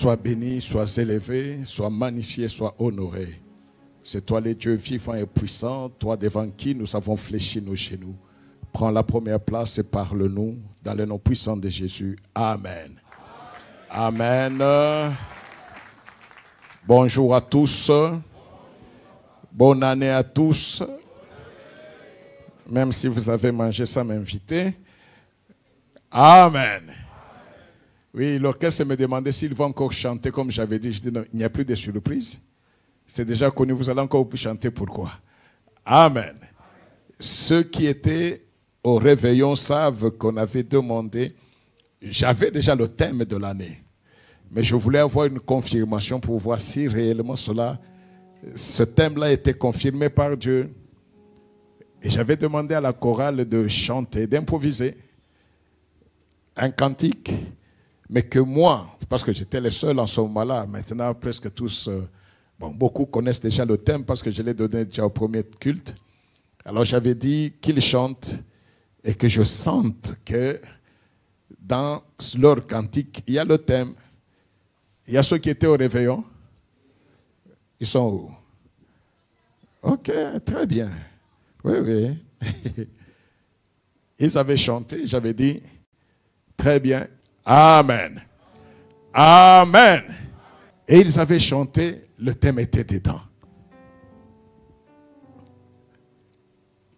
Sois béni, sois élevé, sois magnifié, sois honoré. C'est toi le Dieu vivant et puissant, toi devant qui nous avons fléchi nos genoux. Prends la première place et parle-nous dans le nom puissant de Jésus. Amen. Amen. Bonjour à tous. Bonne année à tous. Même si vous avez mangé sans m'inviter. Amen. Oui, l'orchestre me demandait s'il va encore chanter comme j'avais dit. Je dis non, il n'y a plus de surprise. C'est déjà connu, vous allez encore chanter pourquoi. Amen. Ceux qui étaient au réveillon savent qu'on avait demandé, j'avais déjà le thème de l'année, mais je voulais avoir une confirmation pour voir si réellement ce thème-là était confirmé par Dieu. Et j'avais demandé à la chorale de chanter, d'improviser un cantique, mais que moi, parce que j'étais le seul en ce moment-là, maintenant presque tous, beaucoup connaissent déjà le thème parce que je l'ai donné déjà au premier culte. Alors j'avais dit qu'ils chantent et que je sente que dans leur cantique, il y a le thème. Il y a ceux qui étaient au réveillon. Ils sont où? Ok, très bien. Oui, oui. Ils avaient chanté, j'avais dit, très bien. Amen. Amen. Et ils avaient chanté, le thème était dedans.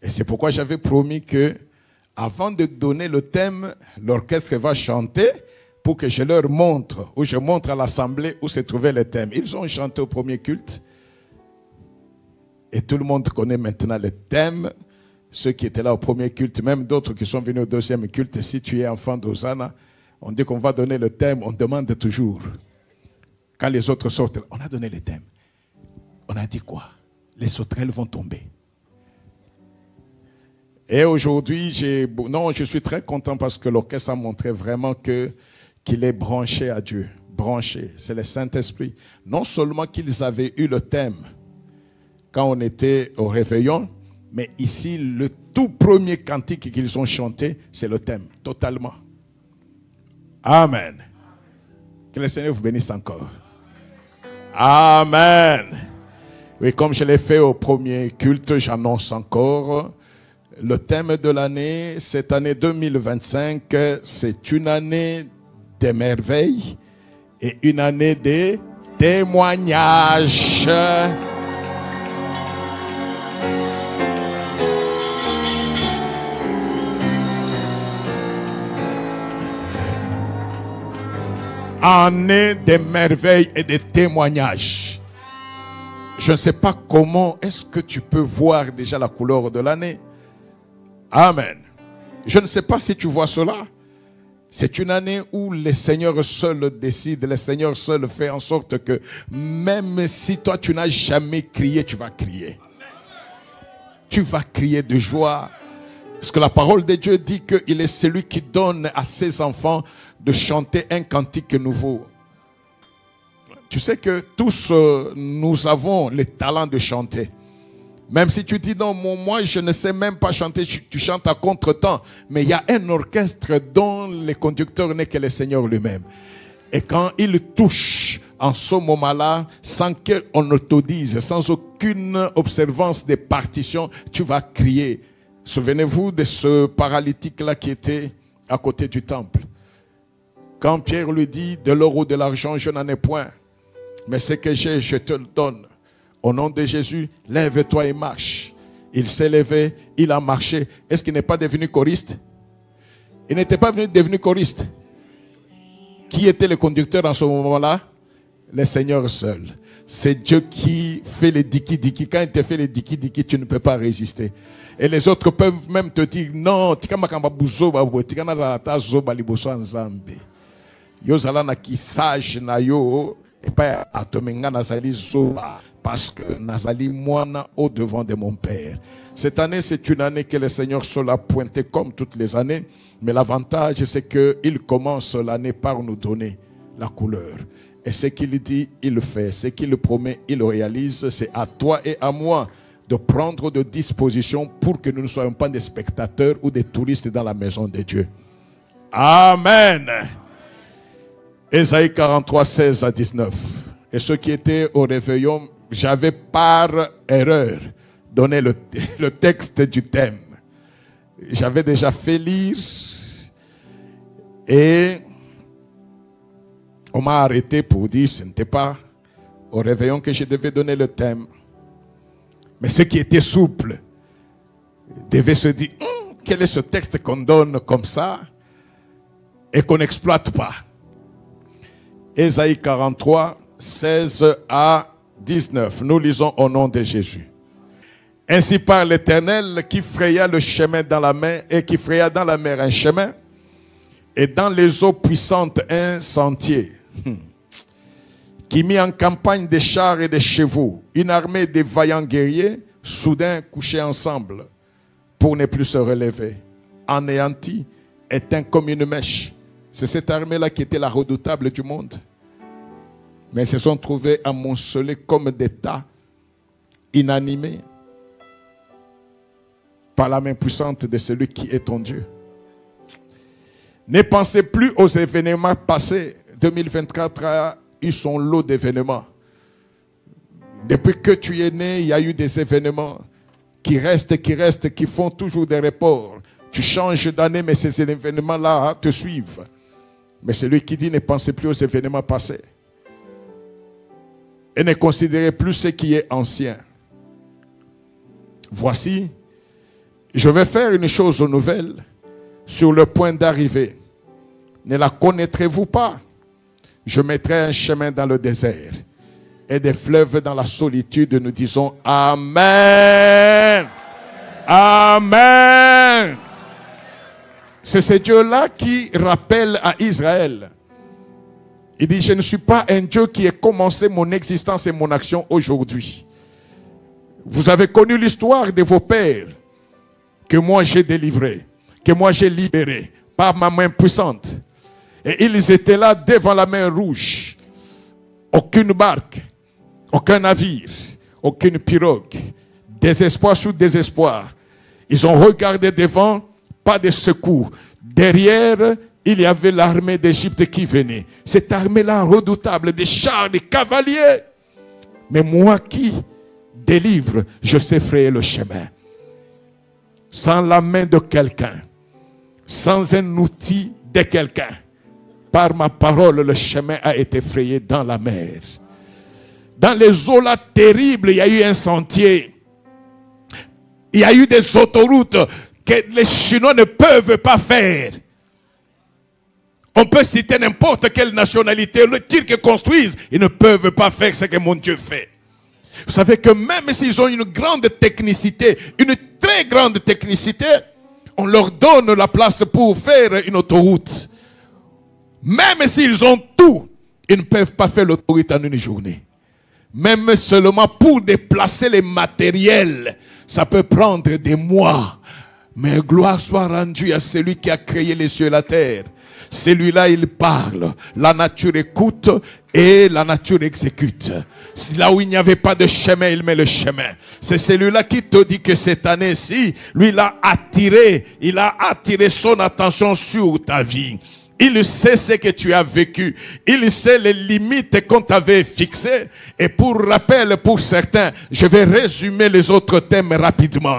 Et c'est pourquoi j'avais promis que, avant de donner le thème, l'orchestre va chanter pour que je leur montre, ou je montre à l'assemblée où se trouvait le thème. Ils ont chanté au premier culte. Et tout le monde connaît maintenant le thème. Ceux qui étaient là au premier culte, même d'autres qui sont venus au deuxième culte. Si tu es enfant d'Hosanna, on dit qu'on va donner le thème, on demande toujours. Quand les autres sortent, on a donné le thème. On a dit quoi? Les sauterelles vont tomber. Et aujourd'hui, je suis très content parce que l'orchestre a montré vraiment qu'il est branché à Dieu. Branché, c'est le Saint-Esprit. Non seulement qu'ils avaient eu le thème quand on était au réveillon, mais ici, le tout premier cantique qu'ils ont chanté, c'est le thème, totalement. Amen. Que le Seigneur vous bénisse encore. Amen. Oui, comme je l'ai fait au premier culte, j'annonce encore le thème de l'année. Cette année 2025, c'est une année des merveilles et une année des témoignages. Année des merveilles et des témoignages. Je ne sais pas comment est-ce que tu peux voir déjà la couleur de l'année. Amen. Je ne sais pas si tu vois cela. C'est une année où le Seigneur seul décide, le Seigneur seul fait en sorte que même si toi tu n'as jamais crié, tu vas crier. Tu vas crier de joie. Parce que la parole de Dieu dit qu'il est celui qui donne à ses enfants de chanter un cantique nouveau. Tu sais que tous nous avons le talent de chanter. Même si tu dis non, moi je ne sais même pas chanter, tu chantes à contre-temps. Mais il y a un orchestre dont le conducteur n'est que le Seigneur lui-même. Et quand il touche en ce moment-là, sans qu'on ne te dise, sans aucune observance des partitions, tu vas crier. Souvenez-vous de ce paralytique-là qui était à côté du temple. Quand Pierre lui dit, de l'or ou de l'argent, je n'en ai point. Mais ce que j'ai, je te le donne. Au nom de Jésus, lève-toi et marche. Il s'est levé, il a marché. Est-ce qu'il n'est pas devenu choriste? Il n'était pas devenu choriste. Qui était le conducteur en ce moment-là? Le Seigneur seul. C'est Dieu qui fait les diki-diki. Quand il te fait les diki-diki, tu ne peux pas résister. Et les autres peuvent même te dire, non, parce que nazali moana au devant de mon Père. Cette année, c'est une année que le Seigneur seul a pointé comme toutes les années. Mais l'avantage, c'est qu'il commence l'année par nous donner la couleur. Et ce qu'il dit, il le fait. Ce qu'il promet, il le réalise. C'est à toi et à moi de prendre de dispositions pour que nous ne soyons pas des spectateurs ou des touristes dans la maison de Dieu. Amen. Ésaïe 43, 16 à 19. Et ceux qui étaient au réveillon, j'avais par erreur donné le texte du thème. J'avais déjà fait lire et on m'a arrêté pour dire que ce n'était pas au réveillon que je devais donner le thème. Mais ceux qui étaient souples devaient se dire, quel est ce texte qu'on donne comme ça et qu'on n'exploite pas? Ésaïe 43, 16 à 19. Nous lisons au nom de Jésus. Ainsi parle l'Éternel qui fraya le chemin dans la mer et qui fraya dans la mer un chemin et dans les eaux puissantes un sentier. Qui mit en campagne des chars et des chevaux, une armée de vaillants guerriers, soudain couchés ensemble pour ne plus se relever, anéantis, éteints comme une mèche. C'est cette armée-là qui était la redoutable du monde. Mais ils se sont trouvés amoncelés comme des tas, inanimés, par la main puissante de celui qui est ton Dieu. Ne pensez plus aux événements passés. 2024 a eu son lot d'événements. Depuis que tu es né, il y a eu des événements qui restent, qui font toujours des reports. Tu changes d'année, mais ces événements-là te suivent. Mais celui qui dit ne pensez plus aux événements passés. Et ne considérez plus ce qui est ancien. Voici, je vais faire une chose nouvelle sur le point d'arriver. Ne la connaîtrez-vous pas? Je mettrai un chemin dans le désert et des fleuves dans la solitude. Nous disons Amen. Amen. C'est ce Dieu-là qui rappelle à Israël. Il dit, je ne suis pas un Dieu qui ait commencé mon existence et mon action aujourd'hui. Vous avez connu l'histoire de vos pères que moi j'ai délivré, que moi j'ai libéré par ma main puissante. Et ils étaient là devant la mer rouge. Aucune barque, aucun navire, aucune pirogue. Désespoir sous désespoir. Ils ont regardé devant, pas de secours. Derrière, il y avait l'armée d'Égypte qui venait. Cette armée-là redoutable, des chars, des cavaliers. Mais moi qui délivre, je sais frayer le chemin. Sans la main de quelqu'un, sans un outil de quelqu'un. Par ma parole, le chemin a été frayé dans la mer. Dans les eaux là terribles, il y a eu un sentier. Il y a eu des autoroutes que les Chinois ne peuvent pas faire. On peut citer n'importe quelle nationalité, le tir qu'ils construisent, ils ne peuvent pas faire ce que mon Dieu fait. Vous savez que même s'ils ont une grande technicité, une très grande technicité, on leur donne la place pour faire une autoroute. Même s'ils ont tout, ils ne peuvent pas faire l'autoroute en une journée. Même seulement pour déplacer les matériels, ça peut prendre des mois. Mais gloire soit rendue à celui qui a créé les cieux et la terre. Celui-là, il parle. La nature écoute et la nature exécute. Là où il n'y avait pas de chemin, il met le chemin. C'est celui-là qui te dit que cette année-ci, lui, il a attiré son attention sur ta vie. Il sait ce que tu as vécu. Il sait les limites qu'on t'avait fixées. Et pour rappel, pour certains, je vais résumer les autres thèmes rapidement.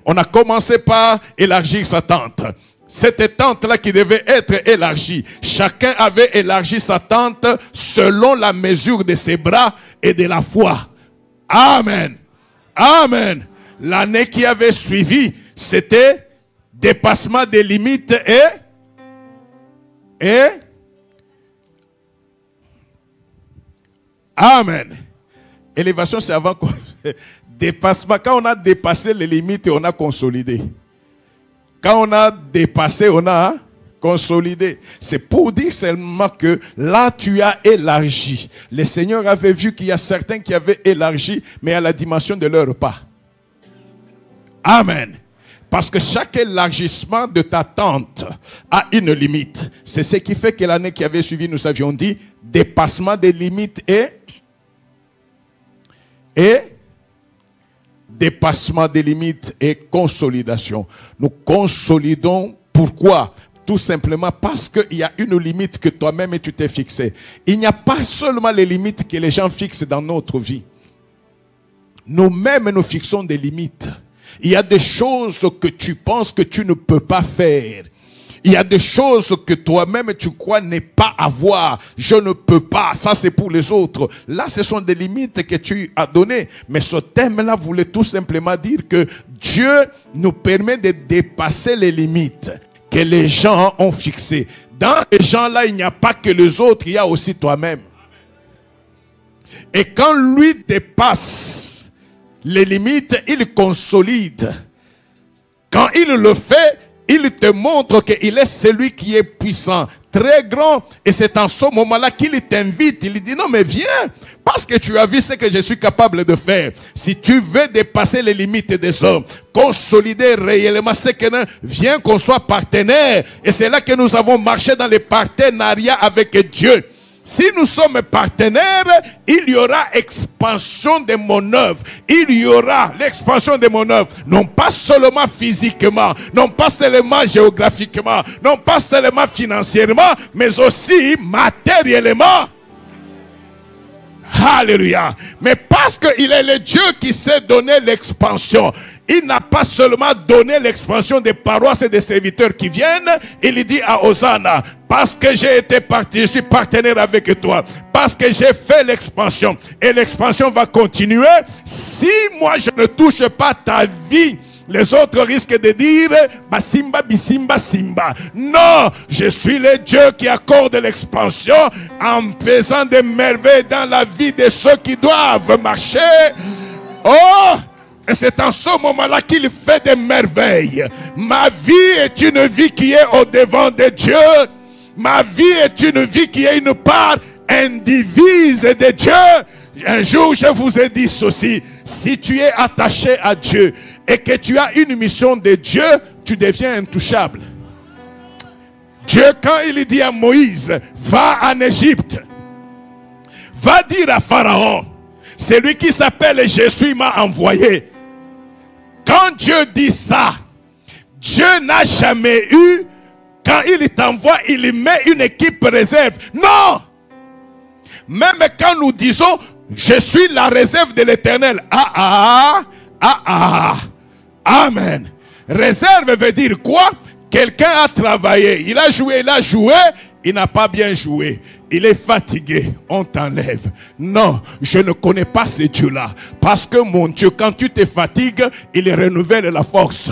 On a commencé par élargir sa tente. Cette tente-là qui devait être élargie. Chacun avait élargi sa tente selon la mesure de ses bras et de la foi. Amen. Amen. L'année qui avait suivi, c'était dépassement des limites et amen. Élévation, c'est avant qu'on dépassement. Quand on a dépassé les limites, on a consolidé. Quand on a dépassé, on a consolidé. C'est pour dire seulement que là, tu as élargi. Le Seigneur avait vu qu'il y a certains qui avaient élargi, mais à la dimension de leur pas. Amen. Parce que chaque élargissement de ta tente a une limite. C'est ce qui fait que l'année qui avait suivi, nous avions dit, dépassement des limites et dépassement des limites et consolidation. Nous consolidons. Pourquoi? Tout simplement parce qu'il y a une limite que toi-même tu t'es fixée. Il n'y a pas seulement les limites que les gens fixent dans notre vie. Nous-mêmes, nous fixons des limites. Il y a des choses que tu penses que tu ne peux pas faire. Il y a des choses que toi-même tu crois ne pas avoir. Je ne peux pas. Ça, c'est pour les autres. Là, ce sont des limites que tu as données. Mais ce thème-là voulait tout simplement dire que Dieu nous permet de dépasser les limites que les gens ont fixées. Dans les gens-là, il n'y a pas que les autres, il y a aussi toi-même. Et quand lui dépasse les limites, il consolide. Quand il le fait, il te montre qu'il est celui qui est puissant, très grand. Et c'est en ce moment-là qu'il t'invite. Il dit non mais viens, parce que tu as vu ce que je suis capable de faire. Si tu veux dépasser les limites des hommes, consolider réellement ce que nous, viens qu'on soit partenaire. Et c'est là que nous avons marché dans les partenariats avec Dieu. Si nous sommes partenaires, il y aura expansion de mon œuvre. Il y aura l'expansion de mon œuvre. Non pas seulement physiquement, non pas seulement géographiquement, non pas seulement financièrement, mais aussi matériellement. Alléluia. Mais parce qu'il est le Dieu qui sait donner l'expansion. Il n'a pas seulement donné l'expansion des paroisses et des serviteurs qui viennent. Il dit à Hosanna, parce que j'ai été je suis partenaire avec toi. Parce que j'ai fait l'expansion. Et l'expansion va continuer. Si moi je ne touche pas ta vie, les autres risquent de dire Basimba, Bisimba, Simba. Non, je suis le Dieu qui accorde l'expansion en faisant des merveilles dans la vie de ceux qui doivent marcher. Oh! Et c'est en ce moment-là qu'il fait des merveilles. Ma vie est une vie qui est au-devant de Dieu. Ma vie est une vie qui est une part indivise de Dieu. Un jour, je vous ai dit ceci. Si tu es attaché à Dieu et que tu as une mission de Dieu, tu deviens intouchable. Dieu, quand il dit à Moïse, va en Égypte, va dire à Pharaon, celui qui s'appelle Jésus m'a envoyé. Quand Dieu dit ça, Dieu n'a jamais eu, quand il t'envoie, il met une équipe réserve. Non! Même quand nous disons, je suis la réserve de l'Éternel. Amen. Réserve veut dire quoi? Quelqu'un a travaillé, il a joué, il n'a pas bien joué. Il est fatigué, on t'enlève. Non, je ne connais pas ce Dieu-là. Parce que mon Dieu, quand tu te fatigues, il renouvelle la force.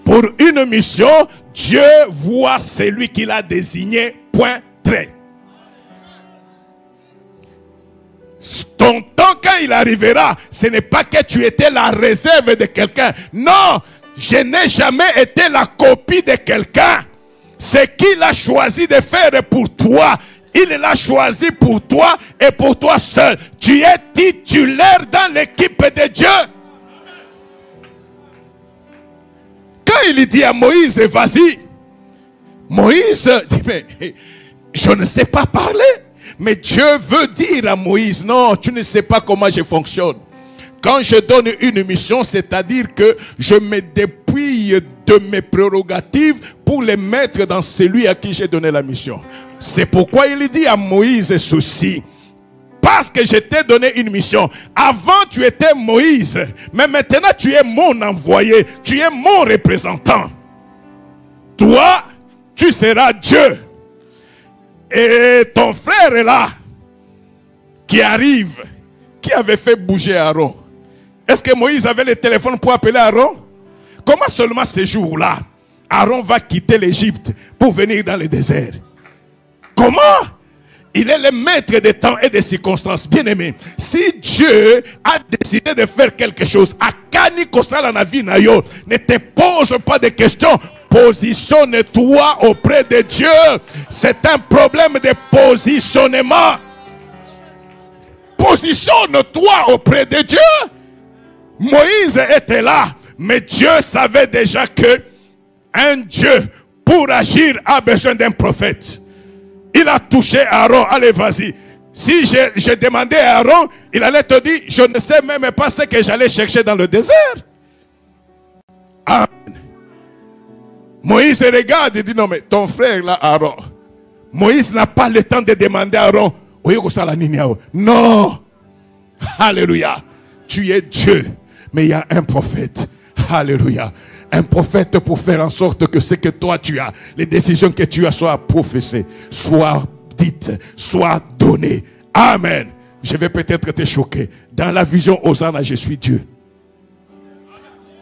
Pour une mission, Dieu voit celui qu'il a désigné, point, trait. Ton temps, quand il arrivera, ce n'est pas que tu étais la réserve de quelqu'un. Non, je n'ai jamais été la copie de quelqu'un. Ce qu'il a choisi de faire pour toi, il l'a choisi pour toi et pour toi seul. Tu es titulaire dans l'équipe de Dieu. Quand il dit à Moïse, vas-y, Moïse dit, mais je ne sais pas parler. Mais Dieu veut dire à Moïse, non, tu ne sais pas comment je fonctionne. Quand je donne une mission, c'est-à-dire que je me dépouille de mes prérogatives pour les mettre dans celui à qui j'ai donné la mission. C'est pourquoi il dit à Moïse ceci. Parce que je t'ai donné une mission. Avant tu étais Moïse, mais maintenant tu es mon envoyé. Tu es mon représentant. Toi, tu seras Dieu. Et ton frère est là, qui arrive, qui avait fait bouger Aaron. Est-ce que Moïse avait le téléphone pour appeler Aaron? Comment seulement ce jour-là, Aaron va quitter l'Égypte pour venir dans le désert? Comment? Il est le maître des temps et des circonstances. Bien aimé, si Dieu a décidé de faire quelque chose, ne te pose pas de questions. Positionne-toi auprès de Dieu. C'est un problème de positionnement. Positionne-toi auprès de Dieu. Moïse était là, mais Dieu savait déjà que un Dieu, pour agir, a besoin d'un prophète. Il a touché Aaron. Allez, vas-y. Si je demandais à Aaron, il allait te dire, je ne sais même pas ce que j'allais chercher dans le désert. Amen. Moïse regarde et dit, non mais ton frère là, Aaron. Moïse n'a pas le temps de demander à Aaron, non. Alléluia. Tu es Dieu. Mais il y a un prophète. Alléluia. Un prophète pour faire en sorte que ce que toi tu as, les décisions que tu as soient professées, soient dites, soient données. Amen. Je vais peut-être te choquer. Dans la vision Hosanna, je suis Dieu.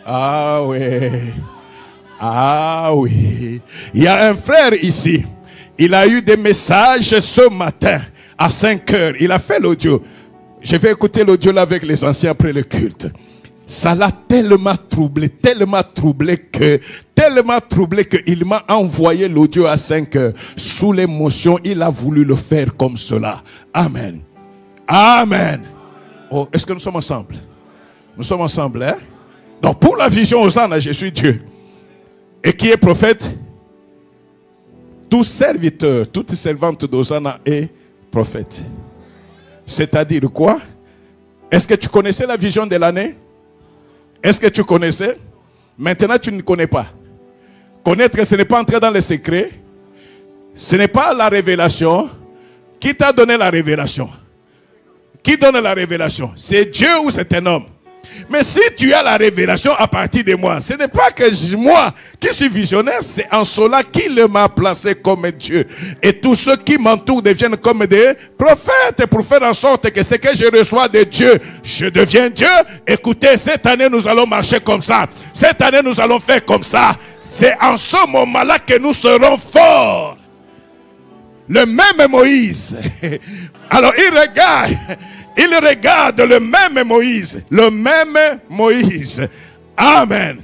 Ah oui. Ah oui. Il y a un frère ici. Il a eu des messages ce matin à 5 heures. Il a fait l'audio. Je vais écouter l'audio là avec les anciens après le culte. Ça l'a tellement troublé qu'il m'a envoyé l'audio à 5 heures. Sous l'émotion, il a voulu le faire comme cela. Amen. Amen. Oh, est-ce que nous sommes ensemble? Nous sommes ensemble, hein? Donc pour la vision Hosanna, je suis Dieu. Et qui est prophète? Tout serviteur, toute servante d'Hosanna est prophète. C'est-à-dire quoi? Est-ce que tu connaissais la vision de l'année? Est-ce que tu connaissais? Maintenant tu ne connais pas. Connaître, ce n'est pas entrer dans le secret. Ce n'est pas la révélation. Qui t'a donné la révélation? Qui donne la révélation? C'est Dieu ou c'est un homme? Mais si tu as la révélation à partir de moi, ce n'est pas que moi qui suis visionnaire, c'est en cela qu'il m'a placé comme Dieu. Et tous ceux qui m'entourent deviennent comme des prophètes pour faire en sorte que ce que je reçois de Dieu, je deviens Dieu. Écoutez, cette année nous allons marcher comme ça. Cette année nous allons faire comme ça. C'est en ce moment-là que nous serons forts. Le même Moïse. Alors il regarde le même Moïse. Le même Moïse. Amen.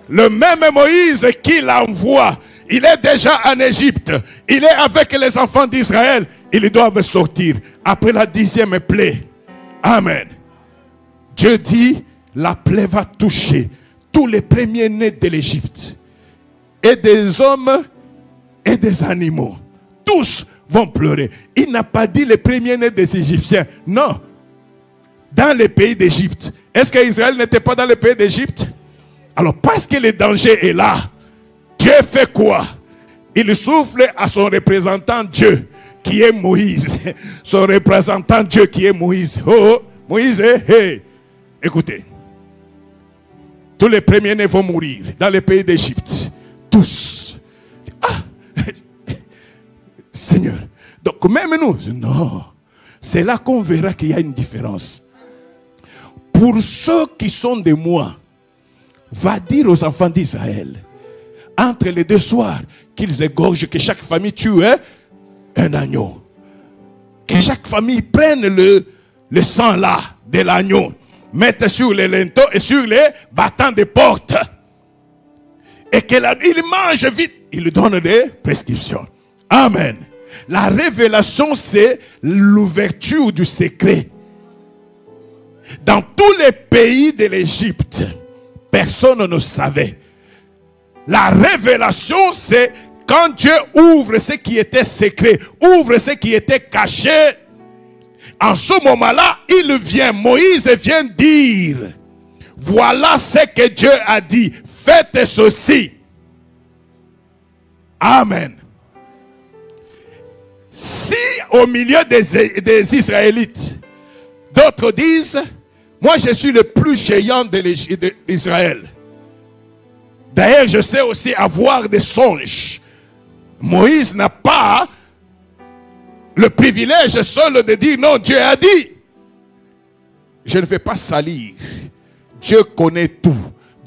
Le même Moïse qu'il envoie. Il est déjà en Égypte. Il est avec les enfants d'Israël. Ils doivent sortir après la 10e plaie. Amen. Dieu dit, la plaie va toucher tous les premiers-nés de l'Égypte. Et des hommes et des animaux. Tous vont pleurer. Il n'a pas dit les premiers-nés des Égyptiens. Non. Dans le pays d'Égypte. Est-ce qu'Israël n'était pas dans le pays d'Égypte? Alors parce que le danger est là, Dieu fait quoi? Il souffle à son représentant Dieu, qui est Moïse. Son représentant Dieu qui est Moïse. Oh, Moïse, hey. Écoutez. Tous les premiers-nés vont mourir dans le pays d'Égypte. Tous. Ah, Seigneur. Donc même nous, non. C'est là qu'on verra qu'il y a une différence. Pour ceux qui sont de moi, va dire aux enfants d'Israël, entre les deux soirs, qu'ils égorgent, que chaque famille tue un agneau. Que chaque famille prenne le sang là de l'agneau, mette sur les linteaux et sur les battants des portes. Et qu'il mange vite. Il donne des prescriptions. Amen. La révélation, c'est l'ouverture du secret. Dans tous les pays de l'Égypte, personne ne savait. La révélation, c'est quand Dieu ouvre ce qui était secret, ouvre ce qui était caché. En ce moment-là, Moïse vient dire, voilà ce que Dieu a dit, faites ceci. Amen. Si au milieu des Israélites, d'autres disent, moi je suis le plus géant d'Israël. D'ailleurs, je sais aussi avoir des songes. Moïse n'a pas le privilège seul de dire non, Dieu a dit. Je ne vais pas salir. Dieu connaît tout.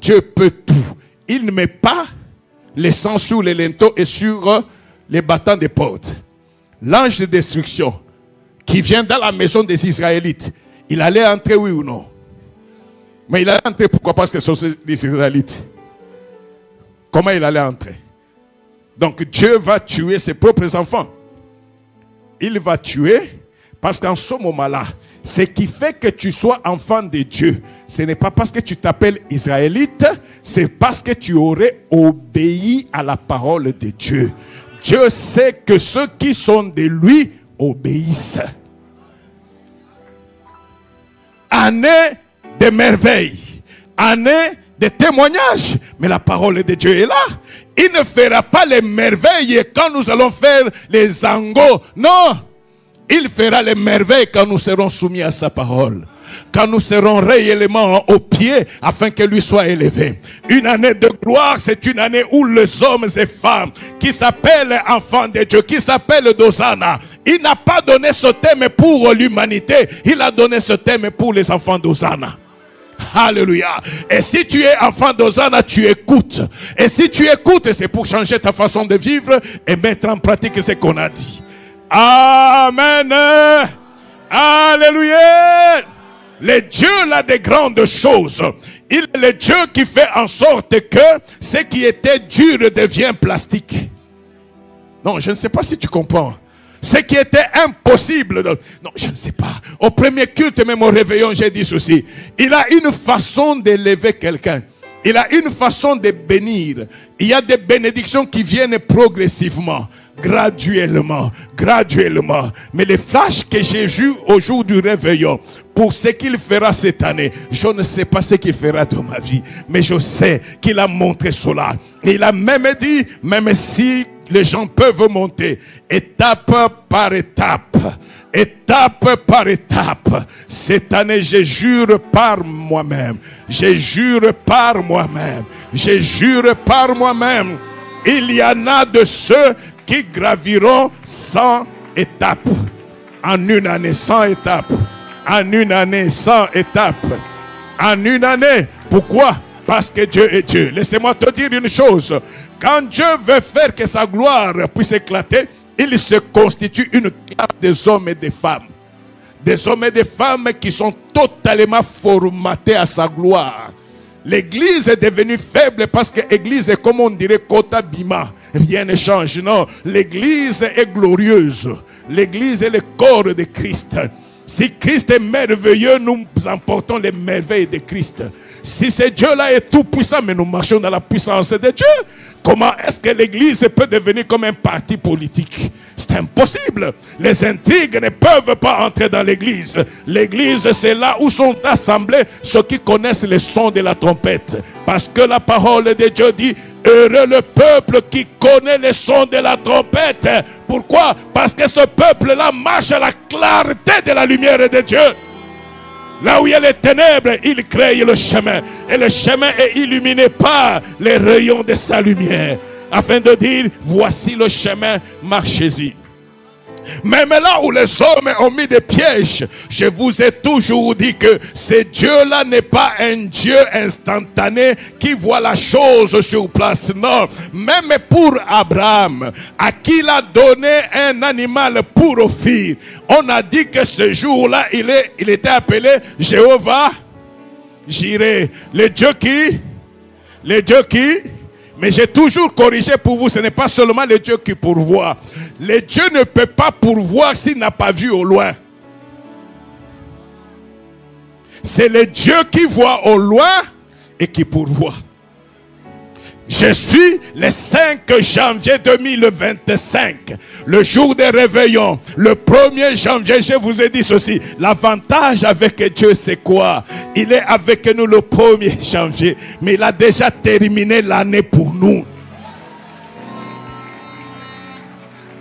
Dieu peut tout. Il ne met pas les sangs sur les linteaux et sur les battants des portes. L'ange de destruction qui vient dans la maison des Israélites, il allait entrer, oui ou non? Mais il allait entrer, pourquoi? Parce que ce sont des Israélites. Comment il allait entrer? Donc Dieu va tuer ses propres enfants. Il va tuer parce qu'en ce moment-là, ce qui fait que tu sois enfant de Dieu, ce n'est pas parce que tu t'appelles Israélite, c'est parce que tu aurais obéi à la parole de Dieu. Dieu sait que ceux qui sont de lui obéissent. Année de merveille, année des témoignages. Mais la parole de Dieu est là. Il ne fera pas les merveilles quand nous allons faire les angos. Non. Il fera les merveilles quand nous serons soumis à sa parole. Quand nous serons réellement au pied afin que lui soit élevé. Une année de gloire, c'est une année où les hommes et femmes qui s'appellent enfants de Dieu, qui s'appellent d'Hosanna, il n'a pas donné ce thème pour l'humanité, il a donné ce thème pour les enfants d'Hosanna. Alléluia. Et si tu es enfant d'Hosanna, tu écoutes. Et si tu écoutes, c'est pour changer ta façon de vivre et mettre en pratique ce qu'on a dit. Amen. Alléluia. Le Dieu là des grandes choses. Il est le Dieu qui fait en sorte que ce qui était dur devient plastique. Non, je ne sais pas si tu comprends. Ce qui était impossible. Non, je ne sais pas. Au premier culte, même au réveillon, j'ai dit ceci. Il a une façon d'élever quelqu'un. Il a une façon de bénir. Il y a des bénédictions qui viennent progressivement, graduellement. Mais les flashs que j'ai vus au jour du réveillon, pour ce qu'il fera cette année, je ne sais pas ce qu'il fera dans ma vie, mais je sais qu'il a montré cela. Et il a même dit, même si les gens peuvent monter étape par étape, cette année, je jure par moi-même, il y en a de ceux qui graviront 100 étapes en une année, 100 étapes en une année, 100 étapes en une année. Pourquoi? Parce que Dieu est Dieu. Laissez-moi te dire une chose. Quand Dieu veut faire que sa gloire puisse éclater, il se constitue une classe des hommes et des femmes. Des hommes et des femmes qui sont totalement formatés à sa gloire. L'église est devenue faible parce que l'église est comme on dirait Kota Bima. Rien ne change. Non, l'église est glorieuse. L'église est le corps de Christ. Si Christ est merveilleux, nous emportons les merveilles de Christ. Si ce Dieu-là est tout puissant, mais nous marchons dans la puissance de Dieu, comment est-ce que l'église peut devenir comme un parti politique? C'est impossible. Les intrigues ne peuvent pas entrer dans l'église. L'église, c'est là où sont assemblés ceux qui connaissent le son de la trompette. Parce que la parole de Dieu dit, heureux le peuple qui connaît le son de la trompette. Pourquoi? Parce que ce peuple-là marche à la clarté de la lumière de Dieu. Là où il y a les ténèbres, il crée le chemin. Et le chemin est illuminé par les rayons de sa lumière. Afin de dire, voici le chemin, marchez-y. Même là où les hommes ont mis des pièges, je vous ai toujours dit que ce Dieu-là n'est pas un Dieu instantané qui voit la chose sur place. Non, même pour Abraham, à qui il a donné un animal pour offrir, on a dit que ce jour-là, il était appelé Jéhovah Jireh. Le Dieu qui? Mais j'ai toujours corrigé pour vous, ce n'est pas seulement le Dieu qui pourvoit. Le Dieu ne peut pas pourvoir s'il n'a pas vu au loin. C'est le Dieu qui voit au loin et qui pourvoit. Je suis le 5 janvier 2025, le jour des réveillons. Le 1er janvier, je vous ai dit ceci. L'avantage avec Dieu, c'est quoi? Il est avec nous le 1er janvier, mais il a déjà terminé l'année pour nous.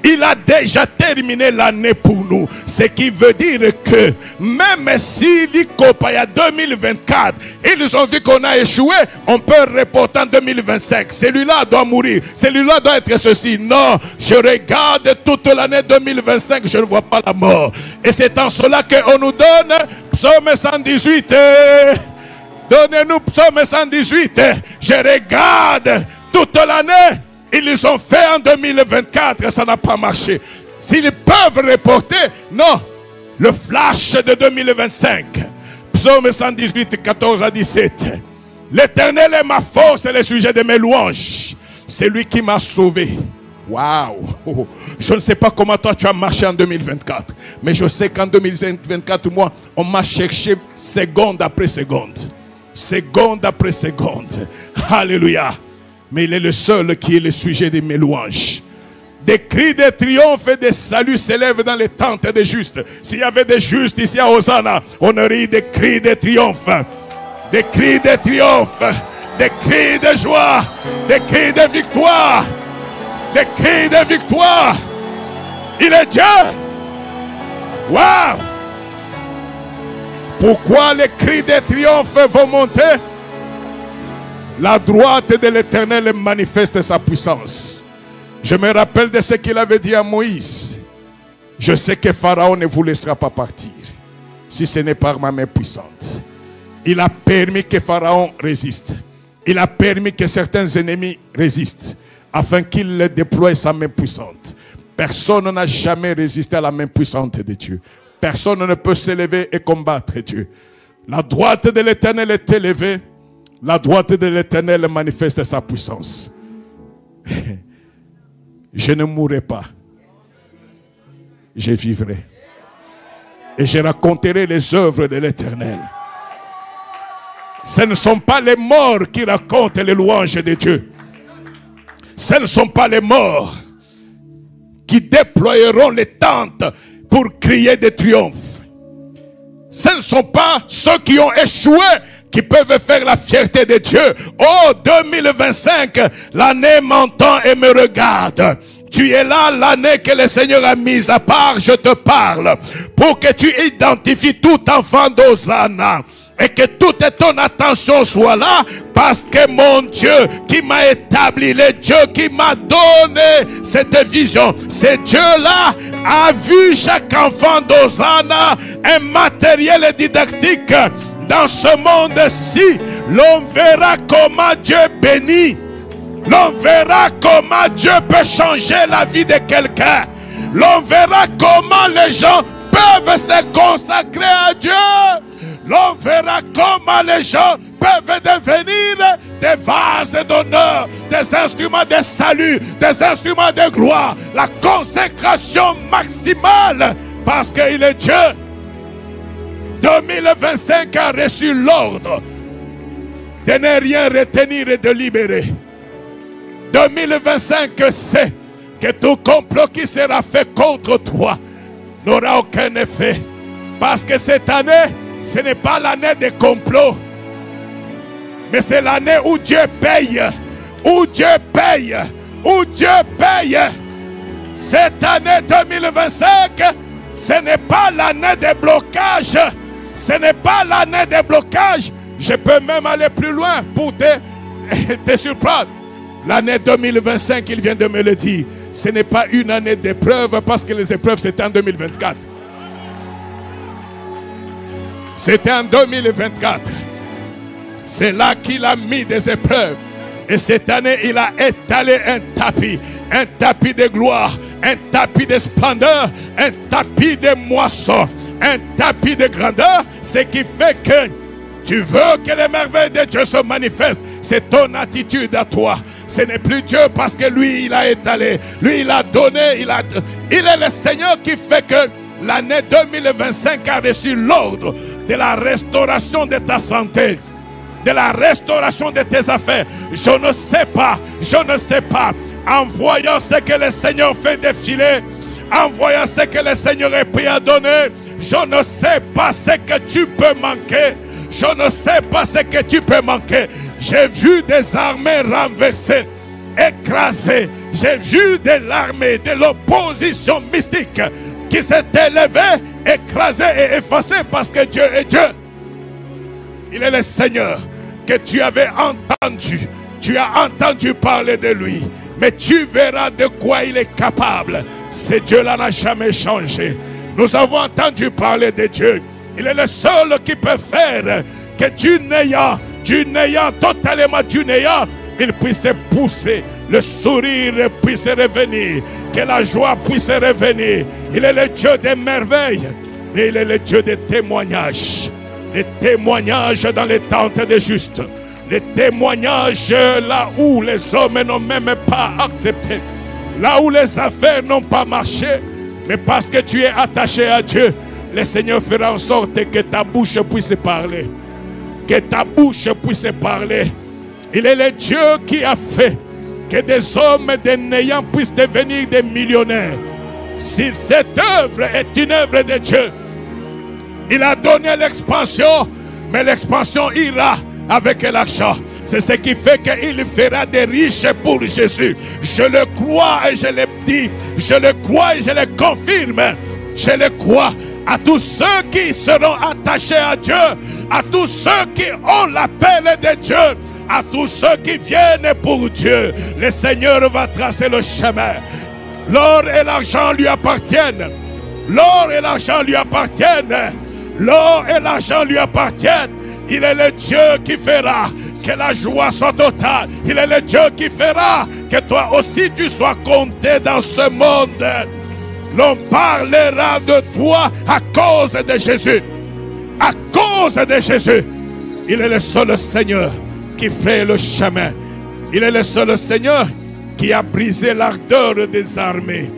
Il a déjà terminé l'année pour nous. Ce qui veut dire que même si l'Ikopaya 2024, ils ont vu qu'on a échoué, on peut reporter en 2025. Celui-là doit mourir. Celui-là doit être ceci. Non, je regarde toute l'année 2025, je ne vois pas la mort. Et c'est en cela qu'on nous donne Psaume 118. Donnez-nous Psaume 118. Je regarde toute l'année. Ils ont fait en 2024, ça n'a pas marché. S'ils peuvent reporter, non. Le flash de 2025. Psaume 118, 14 à 17. L'Éternel est ma force et le sujet de mes louanges. C'est lui qui m'a sauvé. Waouh! Je ne sais pas comment toi tu as marché en 2024. Mais je sais qu'en 2024, moi, on m'a cherché seconde après seconde. Seconde après seconde. Alléluia. Mais il est le seul qui est le sujet de mes louanges. Des cris de triomphe et de salut s'élèvent dans les tentes des justes. S'il y avait des justes ici à Hosanna, on aurait des cris de triomphe. Des cris de triomphe. des cris de joie, des cris de victoire, des cris de victoire. Il est Dieu. Waouh! Pourquoi les cris de triomphe vont monter? La droite de l'Éternel manifeste sa puissance. Je me rappelle de ce qu'il avait dit à Moïse. Je sais que Pharaon ne vous laissera pas partir si ce n'est par ma main puissante. Il a permis que Pharaon résiste. Il a permis que certains ennemis résistent afin qu'il déploie sa main puissante. Personne n'a jamais résisté à la main puissante de Dieu. Personne ne peut s'élever et combattre Dieu. La droite de l'Éternel est élevée. La droite de l'Éternel manifeste sa puissance. Je ne mourrai pas. Je vivrai. Et je raconterai les œuvres de l'Éternel. Ce ne sont pas les morts qui racontent les louanges de Dieu. Ce ne sont pas les morts qui déploieront les tentes pour crier de triomphe. Ce ne sont pas ceux qui ont échoué qui peuvent faire la fierté de Dieu. Oh, 2025, l'année m'entend et me regarde. Tu es là, l'année que le Seigneur a mise à part, je te parle, pour que tu identifies tout enfant d'Hosanna. Et que toute ton attention soit là, parce que mon Dieu qui m'a établi, le Dieu qui m'a donné cette vision, ce Dieu-là a vu chaque enfant d'Hosanna un matériel didactique. Dans ce monde-ci, l'on verra comment Dieu bénit. L'on verra comment Dieu peut changer la vie de quelqu'un. L'on verra comment les gens peuvent se consacrer à Dieu. L'on verra comment les gens peuvent devenir des vases d'honneur, des instruments de salut, des instruments de gloire. La consécration maximale, parce qu'il est Dieu. 2025 a reçu l'ordre de ne rien retenir et de libérer. 2025 sait que tout complot qui sera fait contre toi n'aura aucun effet. Parce que cette année, ce n'est pas l'année des complots, mais c'est l'année où Dieu paye, où Dieu paye, où Dieu paye. Cette année 2025, ce n'est pas l'année des blocages, ce n'est pas l'année des blocages. Je peux même aller plus loin pour te surprendre. L'année 2025, il vient de me le dire, ce n'est pas une année d'épreuve, parce que les épreuves c'était en 2024. C'était en 2024. C'est là qu'il a mis des épreuves. Et cette année, il a étalé un tapis de gloire, un tapis de splendeur, un tapis de moisson, un tapis de grandeur. Ce qui fait que tu veux que les merveilles de Dieu se manifestent. C'est ton attitude à toi. Ce n'est plus Dieu parce que lui, il a étalé. Lui, il a donné. Il est le Seigneur qui fait que l'année 2025 a reçu l'ordre de la restauration de ta santé, de la restauration de tes affaires. Je ne sais pas, en voyant ce que le Seigneur fait défiler, en voyant ce que le Seigneur est prêt à donner, je ne sais pas ce que tu peux manquer. Je ne sais pas ce que tu peux manquer. J'ai vu des armées renversées, écrasées. J'ai vu de l'armée, de l'opposition mystique qui s'est élevée, écrasée et effacée parce que Dieu est Dieu. Il est le Seigneur que tu avais entendu. Tu as entendu parler de lui. Mais tu verras de quoi il est capable. Ce Dieu-là n'a jamais changé. Nous avons entendu parler de Dieu. Il est le seul qui peut faire que du néant, totalement du néant, il puisse pousser, le sourire puisse revenir, que la joie puisse revenir. Il est le Dieu des merveilles et il est le Dieu des témoignages. Les témoignages dans les tentes des justes, les témoignages là où les hommes n'ont même pas accepté, là où les affaires n'ont pas marché, mais parce que tu es attaché à Dieu, le Seigneur fera en sorte que ta bouche puisse parler. Que ta bouche puisse parler. Il est le Dieu qui a fait que des hommes des néants puissent devenir des millionnaires. Si cette œuvre est une œuvre de Dieu, il a donné l'expansion, mais l'expansion ira avec l'argent. C'est ce qui fait qu'il fera des riches pour Jésus. Je le crois et je le dis. Je le crois et je le confirme. Je le crois. À tous ceux qui seront attachés à Dieu, à tous ceux qui ont l'appel de Dieu, à tous ceux qui viennent pour Dieu, le Seigneur va tracer le chemin. L'or et l'argent lui appartiennent. L'or et l'argent lui appartiennent. L'or et l'argent lui appartiennent. Il est le Dieu qui fera que la joie soit totale. Il est le Dieu qui fera que toi aussi tu sois compté dans ce monde. L'on parlera de toi à cause de Jésus. À cause de Jésus. Il est le seul Seigneur qui fait le chemin. Il est le seul Seigneur qui a brisé l'ardeur des armées.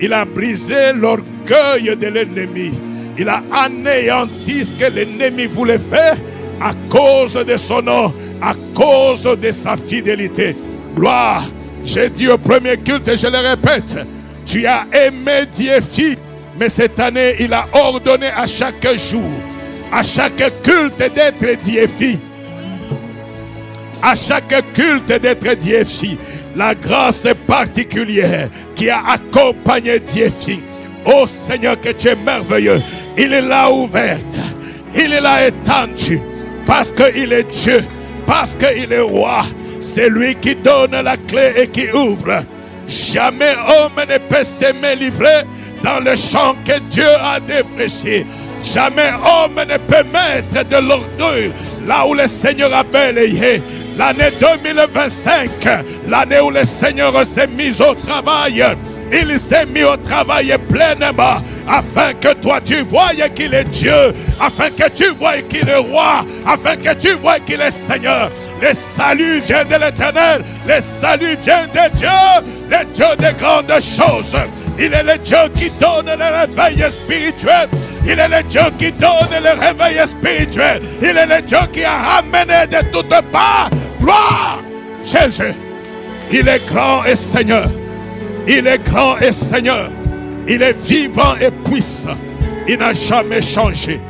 Il a brisé l'orgueil de l'ennemi. Il a anéanti ce que l'ennemi voulait faire à cause de son nom, à cause de sa fidélité. Gloire. J'ai dit au premier culte et je le répète, tu as aimé Dieu-Fils, mais cette année, il a ordonné à chaque jour, à chaque culte d'être Dieu-Fils. À chaque culte d'être Dieu-Fils. La grâce particulière qui a accompagné Dieu-Fils. Oh Seigneur, que tu es merveilleux. Il l'a ouverte. Il l'a étendue. Parce qu'il est Dieu. Parce qu'il est roi. C'est lui qui donne la clé et qui ouvre. Jamais homme ne peut s'aimer livré dans le champ que Dieu a défriché. Jamais homme ne peut mettre de l'orgueil là où le Seigneur a balayé. L'année 2025, l'année où le Seigneur s'est mis au travail. Il s'est mis au travail pleinement afin que toi tu voies qu'il est Dieu, afin que tu voies qu'il est roi, afin que tu voies qu'il est Seigneur. Le salut vient de l'Éternel, le salut vient de Dieu, le Dieu des grandes choses. Il est le Dieu qui donne le réveil spirituel. Il est le Dieu qui donne le réveil spirituel. Il est le Dieu qui a ramené de toutes parts. Gloire! Jésus, il est grand et Seigneur. Il est grand et Seigneur. Il est vivant et puissant. Il n'a jamais changé.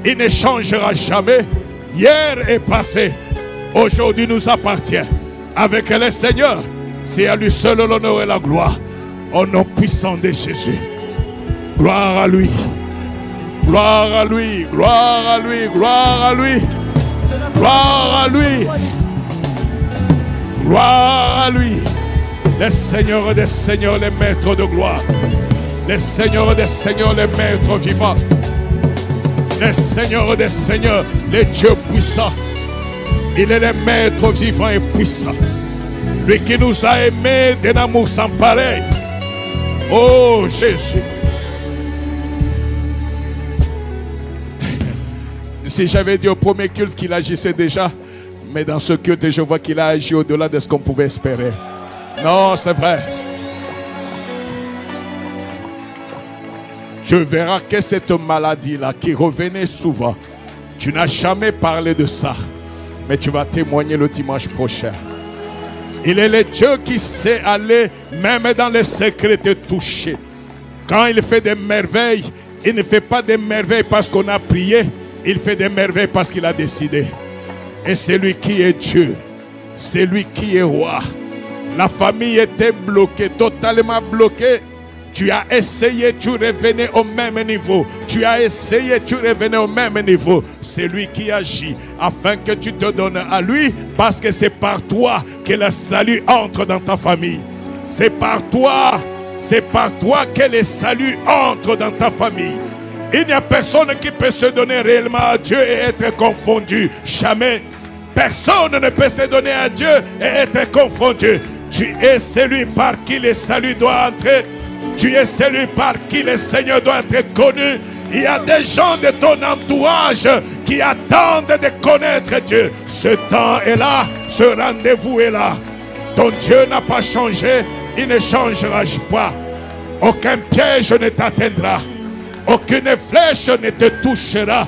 Il ne changera jamais. Hier est passé. Aujourd'hui nous appartient. Avec le Seigneur, c'est à lui seul l'honneur et la gloire. Au nom puissant de Jésus. Gloire à lui. Gloire à lui. Gloire à lui. Gloire à lui. Gloire à lui. Gloire à lui. Le Seigneur des Seigneurs, le Maître de gloire. Le Seigneur des Seigneurs, le Maître vivant. Le Seigneur des Seigneurs, le Dieu puissant. Il est le Maître vivant et puissant. Lui qui nous a aimés d'un amour sans pareil. Oh Jésus. Si j'avais dit au premier culte qu'il agissait déjà, mais dans ce culte, je vois qu'il a agi au-delà de ce qu'on pouvait espérer. Non, c'est vrai. Tu verras que cette maladie-là qui revenait souvent, tu n'as jamais parlé de ça, mais tu vas témoigner le dimanche prochain. Il est le Dieu qui sait aller même dans les secrets te toucher. Quand il fait des merveilles, il ne fait pas des merveilles parce qu'on a prié, il fait des merveilles parce qu'il a décidé. Et c'est lui qui est Dieu, c'est lui qui est roi. La famille était bloquée, totalement bloquée. Tu as essayé, tu revenais au même niveau. Tu as essayé, tu revenais au même niveau. C'est lui qui agit afin que tu te donnes à lui, parce que c'est par toi que le salut entre dans ta famille. C'est par toi que le salut entre dans ta famille. Il n'y a personne qui peut se donner réellement à Dieu et être confondu. Jamais. Personne ne peut se donner à Dieu et être confondu. Tu es celui par qui le salut doit entrer. Tu es celui par qui le Seigneur doit être connu. Il y a des gens de ton entourage qui attendent de connaître Dieu. Ce temps est là, ce rendez-vous est là. Ton Dieu n'a pas changé, il ne changera pas. Aucun piège ne t'atteindra. Aucune flèche ne te touchera.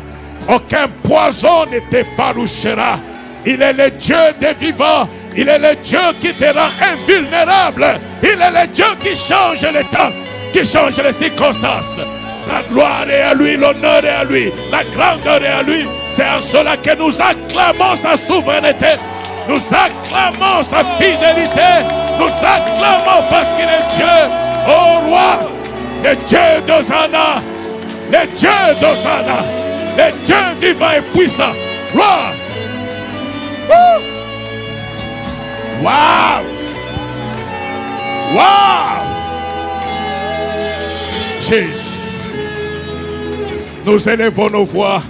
Aucun poison ne t'effarouchera. Il est le Dieu des vivants. Il est le Dieu qui te rend invulnérable. Il est le Dieu qui change le temps, qui change les circonstances. La gloire est à lui, l'honneur est à lui, la grandeur est à lui. C'est en cela que nous acclamons sa souveraineté. Nous acclamons sa fidélité. Nous acclamons parce qu'il est Dieu. Oh roi, le Dieu d'Hosanna. Le Dieu d'Hosanna. Le Dieu vivant et puissant. Roi. Wow. Wow. Jésus. Nous élevons nos voix.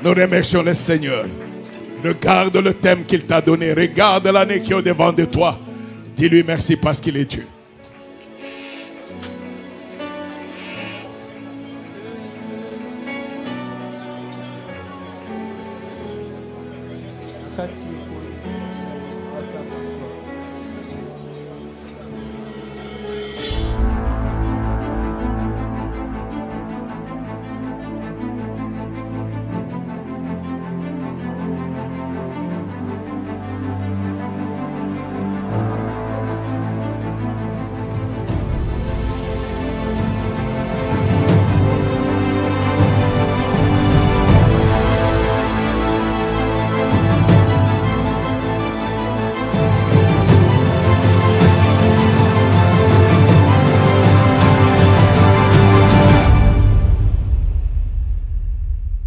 Nous remercions le Seigneur. Regarde le thème qu'il t'a donné. Regarde l'année qui est au-devant de toi. Dis-lui merci parce qu'il est Dieu. Kati